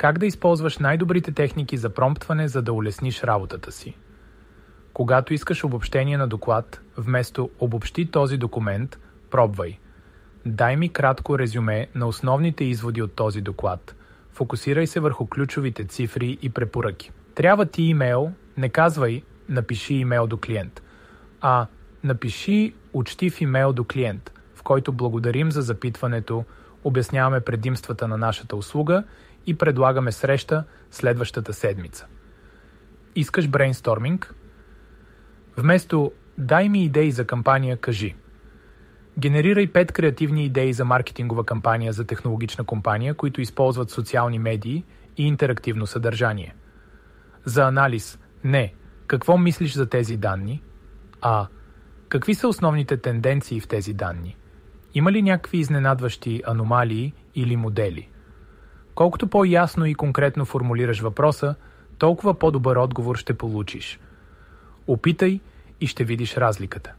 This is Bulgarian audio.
Как да използваш най-добрите техники за промптване, за да улесниш работата си? Когато искаш обобщение на доклад, вместо "обобщи този документ", пробвай: "Дай ми кратко резюме на основните изводи от този доклад. Фокусирай се върху ключовите цифри и препоръки." Трябва ти имейл, не казвай "напиши имейл до клиент", а напиши учтив имейл до клиент, в който благодарим за запитването, обясняваме предимствата на нашата услуга и предлагаме среща следващата седмица. Искаш брейнсторминг? Вместо "дай ми идеи за кампания", кажи: "Генерирай 5 креативни идеи за маркетингова кампания за технологична компания, които използват социални медии и интерактивно съдържание." За анализ не "какво мислиш за тези данни", а "какви са основните тенденции в тези данни? Има ли някакви изненадващи аномалии или модели?" Колкото по-ясно и конкретно формулираш въпроса, толкова по-добър отговор ще получиш. Опитай и ще видиш разликата.